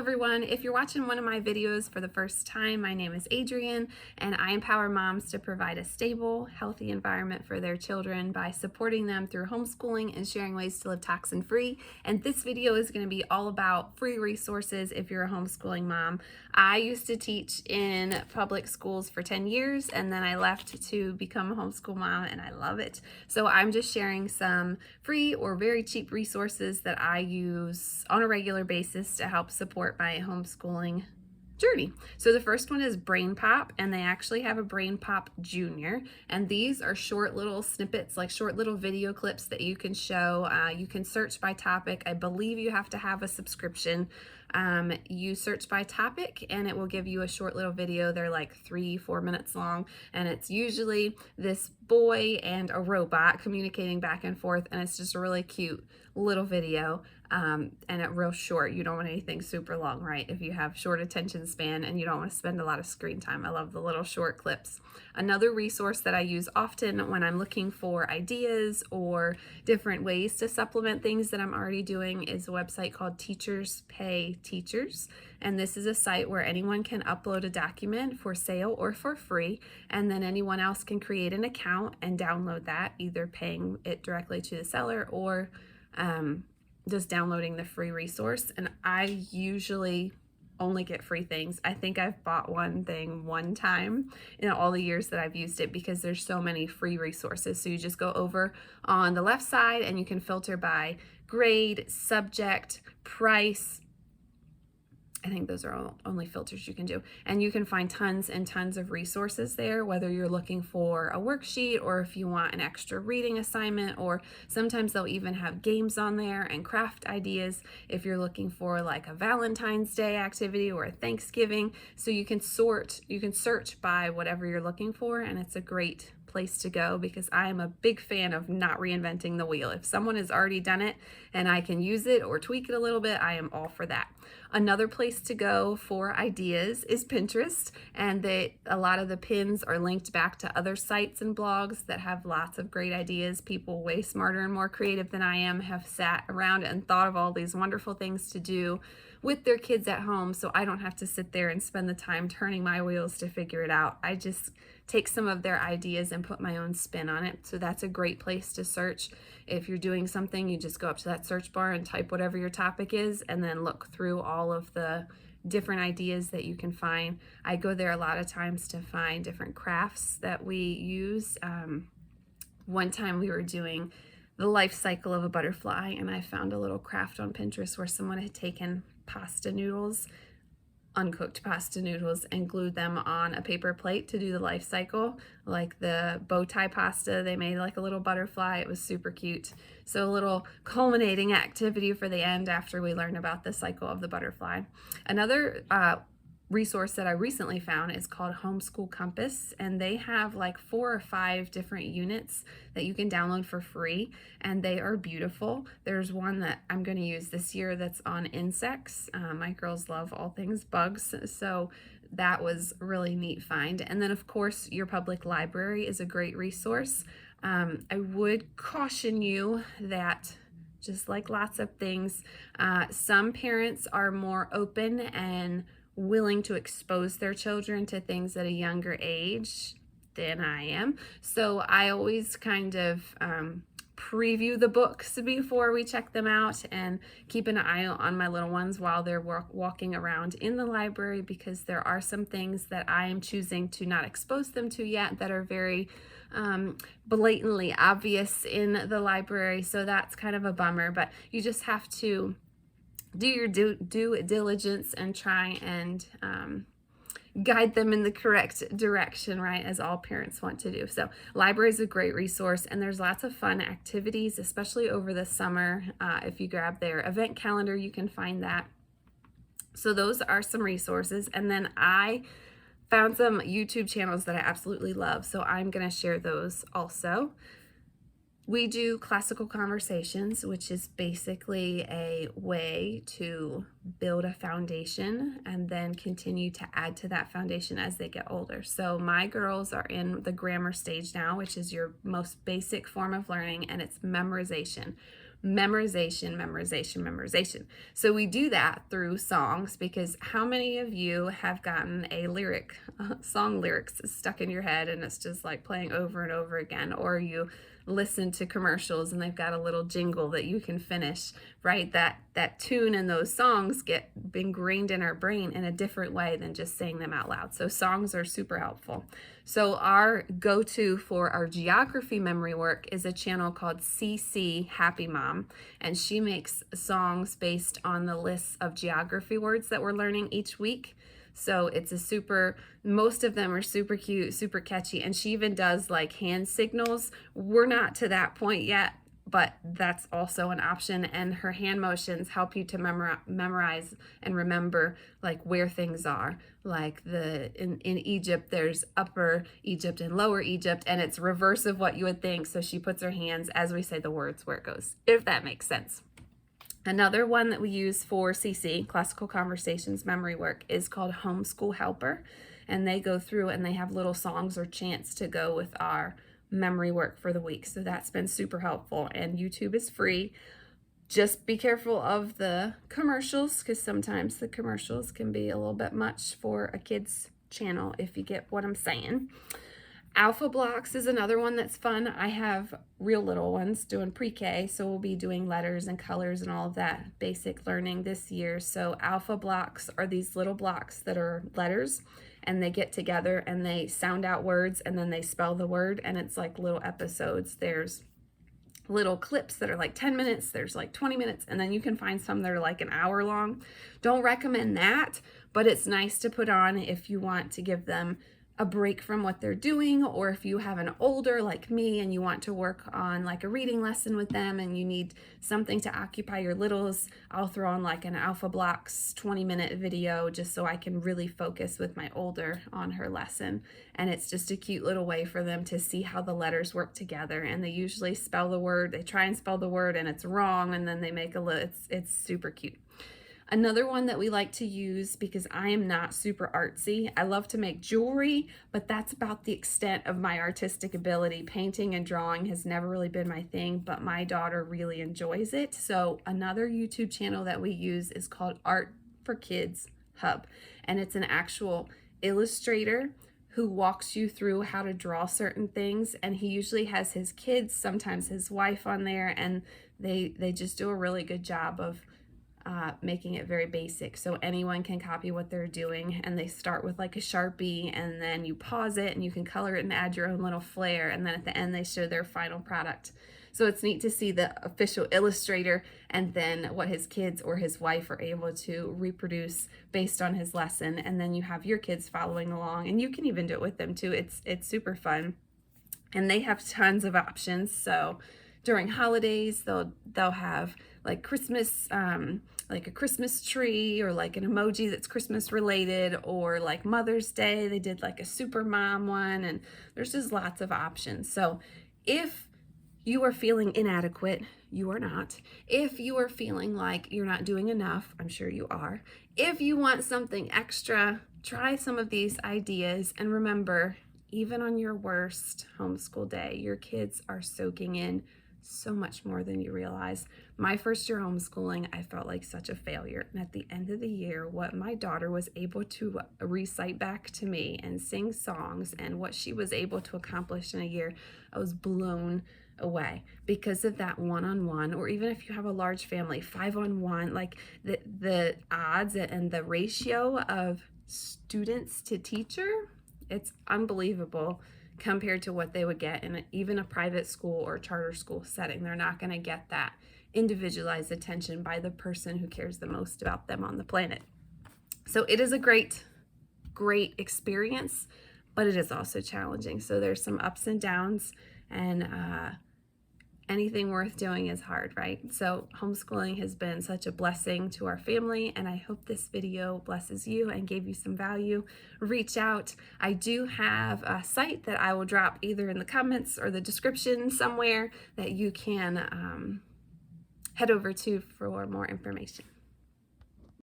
everyone. If you're watching one of my videos for the first time, my name is Adrienne and I empower moms to provide a stable, healthy environment for their children by supporting them through homeschooling and sharing ways to live toxin-free. And this video is going to be all about free resources if you're a homeschooling mom. I used to teach in public schools for 10 years and then I left to become a homeschool mom and I love it. So I'm just sharing some free or very cheap resources that I use on a regular basis to help support my homeschooling journey. So the first one is Brainpop, and they actually have a Brainpop Junior, and these are short little snippets, like short little video clips that you can show. You can search by topic. I believe you have to have a subscription. You search by topic and it will give you a short little video. They're like 3-4 minutes long, and it's usually this boy and a robot communicating back and forth, and it's just a really cute little video. And it's real short. You don't want anything super long, right? If you have short attention span and you don't want to spend a lot of screen time. I love the little short clips. Another resource that I use often when I'm looking for ideas or different ways to supplement things that I'm already doing is a website called Teachers Pay Teachers. And this is a site where anyone can upload a document for sale or for free, and then anyone else can create an account and download that, either paying it directly to the seller or just downloading the free resource. And I usually only get free things. I think I've bought one thing one time in all the years that I've used it, because there's so many free resources. So you just go over on the left side and you can filter by grade, subject, price. I think those are all only filters you can do. And you can find tons and tons of resources there, whether you're looking for a worksheet or if you want an extra reading assignment, or sometimes they'll even have games on there and craft ideas if you're looking for like a Valentine's Day activity or a Thanksgiving. So you can search by whatever you're looking for, and it's a great place to go, because I am a big fan of not reinventing the wheel. If someone has already done it and I can use it or tweak it a little bit, I am all for that. Another place to go for ideas is Pinterest, and a lot of the pins are linked back to other sites and blogs that have lots of great ideas. People way smarter and more creative than I am have sat around and thought of all these wonderful things to do with their kids at home, so I don't have to sit there and spend the time turning my wheels to figure it out. I just take some of their ideas and put my own spin on it. So that's a great place to search. If you're doing something, you just go up to that search bar and type whatever your topic is, and then look through all of the different ideas that you can find. I go there a lot of times to find different crafts that we use. One time we were doing the life cycle of a butterfly, and I found a little craft on Pinterest where someone had taken pasta noodles, uncooked pasta noodles, and glued them on a paper plate to do the life cycle. Like the bow tie pasta, they made like a little butterfly. It was super cute. So a little culminating activity for the end after we learned about the cycle of the butterfly. Another resource that I recently found is called Homeschool Compass, and they have like 4 or 5 different units that you can download for free, and they are beautiful. There's one that I'm going to use this year that's on insects. My girls love all things bugs, so that was really neat find. And then of course your public library is a great resource. I would caution you that, just like lots of things, some parents are more open and willing to expose their children to things at a younger age than I am. So I always kind of preview the books before we check them out, and keep an eye on my little ones while they're walking around in the library, because there are some things that I am choosing to not expose them to yet that are very blatantly obvious in the library. So that's kind of a bummer, but you just have to do your due diligence and try and guide them in the correct direction, right, as all parents want to do. So library is a great resource, and there's lots of fun activities, especially over the summer. If you grab their event calendar, you can find that. So those are some resources. And then I found some YouTube channels that I absolutely love, so I'm going to share those also. We do classical conversations, which is basically a way to build a foundation and then continue to add to that foundation as they get older. So my girls are in the grammar stage now, which is your most basic form of learning, and it's memorization. memorization, memorization, memorization. So we do that through songs, because how many of you have gotten a song lyrics stuck in your head and it's just like playing over and over again, or you listen to commercials and they've got a little jingle that you can finish, right? That tune and those songs get ingrained in our brain in a different way than just saying them out loud. So songs are super helpful. So our go-to for our geography memory work is a channel called CC Happy Mom, and she makes songs based on the lists of geography words that we're learning each week. So it's most of them are super cute, super catchy, and she even does like hand signals. We're not to that point yet, but that's also an option, and her hand motions help you to memorize and remember like where things are. Like in Egypt, there's Upper Egypt and Lower Egypt, and it's reverse of what you would think. So she puts her hands as we say the words where it goes, if that makes sense. Another one that we use for CC, Classical Conversations memory work, is called Homeschool Helper, and they go through and they have little songs or chants to go with our memory work for the week. So that's been super helpful, and YouTube is free. Just be careful of the commercials, because sometimes the commercials can be a little bit much for a kid's channel, if you get what I'm saying. Alpha blocks is another one that's fun. I have real little ones doing pre-K, so we'll be doing letters and colors and all of that basic learning this year. So alpha blocks are these little blocks that are letters, and they get together and they sound out words and then they spell the word, and it's like little episodes. There's little clips that are like 10 minutes, there's like 20 minutes, and then you can find some that are like an hour long. Don't recommend that, but it's nice to put on if you want to give them a break from what they're doing, or if you have an older like me and you want to work on like a reading lesson with them and you need something to occupy your littles. I'll throw on like an Alpha Blocks 20-minute video just so I can really focus with my older on her lesson, and it's just a cute little way for them to see how the letters work together. And they usually spell the word, they try and spell the word and it's wrong, and then they make it's super cute. Another one that we like to use, because I am not super artsy, I love to make jewelry, but that's about the extent of my artistic ability. Painting and drawing has never really been my thing, but my daughter really enjoys it. So another YouTube channel that we use is called Art for Kids Hub, and it's an actual illustrator who walks you through how to draw certain things, and he usually has his kids, sometimes his wife on there, and they just do a really good job of making it very basic, so anyone can copy what they're doing. And they start with like a Sharpie, and then you pause it and you can color it and add your own little flair, and then at the end they show their final product. So it's neat to see the official illustrator and then what his kids or his wife are able to reproduce based on his lesson, and then you have your kids following along, and you can even do it with them too. It's super fun, and they have tons of options. So during holidays, they'll have like Christmas, like a Christmas tree, or like an emoji that's Christmas related, or like Mother's Day, they did like a super mom one, and there's just lots of options. So if you are feeling inadequate, you are not. If you are feeling like you're not doing enough, I'm sure you are. If you want something extra, try some of these ideas, and remember, even on your worst homeschool day, your kids are soaking in so much more than you realize. My first year homeschooling, I felt like such a failure. And at the end of the year, what my daughter was able to recite back to me and sing songs, and what she was able to accomplish in a year, I was blown away because of that one-on-one. Or even if you have a large family, 5-on-1, like the odds and the ratio of students to teacher, it's unbelievable compared to what they would get in even a private school or charter school setting. They're not going to get that individualized attention by the person who cares the most about them on the planet. So it is a great experience, but it is also challenging. So there's some ups and downs, and anything worth doing is hard, right? So homeschooling has been such a blessing to our family, and I hope this video blesses you and gave you some value. Reach out. I do have a site that I will drop either in the comments or the description somewhere that you can head over to for more information.